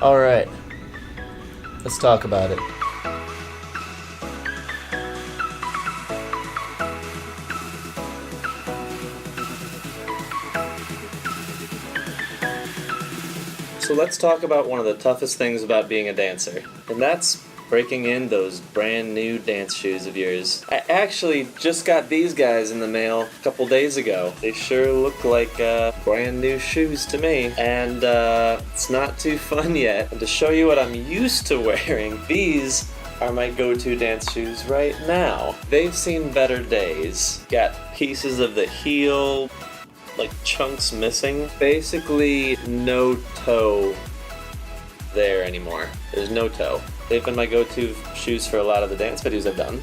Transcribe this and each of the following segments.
Alright, let's talk about it. So let's talk about one of the toughest things about being a dancer, and that's breaking in those brand new dance shoes of yours. I actually just got these guys in the mail a couple days ago. They sure look like brand new shoes to me, and it's not too fun yet. And to show you what I'm used to wearing, these are my go-to dance shoes right now. They've seen better days. Got pieces of the heel, like chunks missing. Basically no toe there anymore. There's no toe. They've been my go-to shoes for a lot of the dance videos I've done.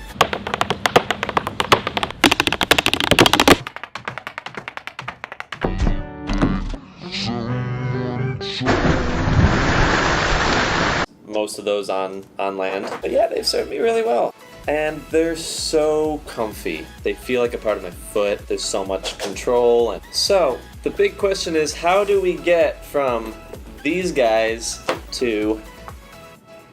Most of those on land. But yeah, they've served me really well. And they're so comfy. They feel like a part of my foot. There's so much control. And so the big question is, how do we get from these guys to,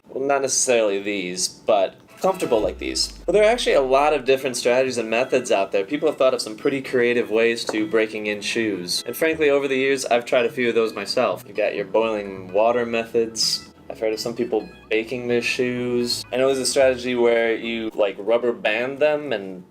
well, not necessarily these, but comfortable like these? Well, there are actually a lot of different strategies and methods out there. People have thought of some pretty creative ways to breaking in shoes. And frankly, over the years, I've tried a few of those myself. You got your boiling water methods. I've heard of some people baking their shoes. I know there's a strategy where you like rubber band them, and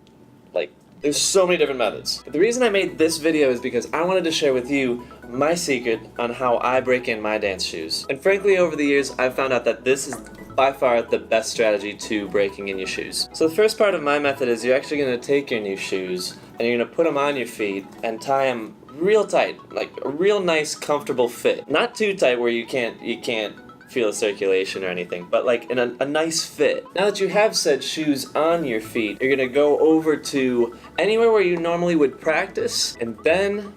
like there's so many different methods. But the reason I made this video is because I wanted to share with you my secret on how I break in my dance shoes. And frankly, over the years, I've found out that this is by far the best strategy to breaking in your shoes. So the first part of my method is you're actually going to take your new shoes and you're going to put them on your feet and tie them real tight, like a real nice comfortable fit. Not too tight where you can't feel circulation or anything, but like in a nice fit. Now that you have said shoes on your feet, you're gonna go over to anywhere where you normally would practice, and then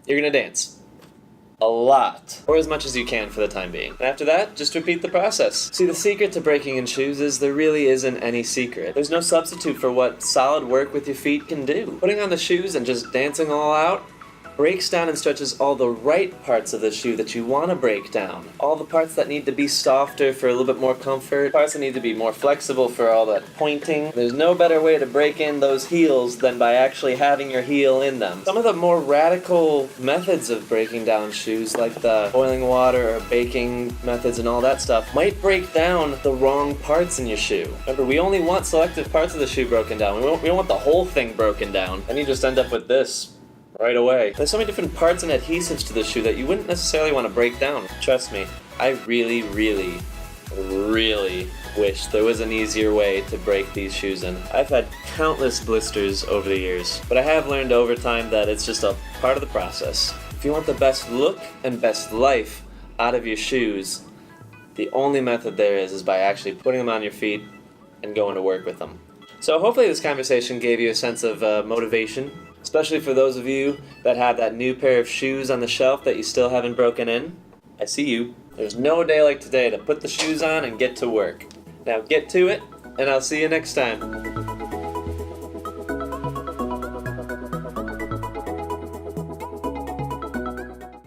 you're gonna dance. A lot. Or as much as you can for the time being. And after that, just repeat the process. See, the secret to breaking in shoes is there really isn't any secret. There's no substitute for what solid work with your feet can do. Putting on the shoes and just dancing all out breaks down and stretches all the right parts of the shoe that you want to break down. All the parts that need to be softer for a little bit more comfort, parts that need to be more flexible for all that pointing. There's no better way to break in those heels than by actually having your heel in them. Some of the more radical methods of breaking down shoes, like the boiling water or baking methods and all that stuff, might break down the wrong parts in your shoe. Remember, we only want selective parts of the shoe broken down. We don't want the whole thing broken down. Then you just end up with this right away. There's so many different parts and adhesives to the shoe that you wouldn't necessarily want to break down. Trust me, I really, really, really wish there was an easier way to break these shoes in. I've had countless blisters over the years, but I have learned over time that it's just a part of the process. If you want the best look and best life out of your shoes, the only method there is by actually putting them on your feet and going to work with them. So hopefully this conversation gave you a sense of motivation, especially for those of you that have that new pair of shoes on the shelf that you still haven't broken in. I see you. There's no day like today to put the shoes on and get to work. Now get to it, and I'll see you next time.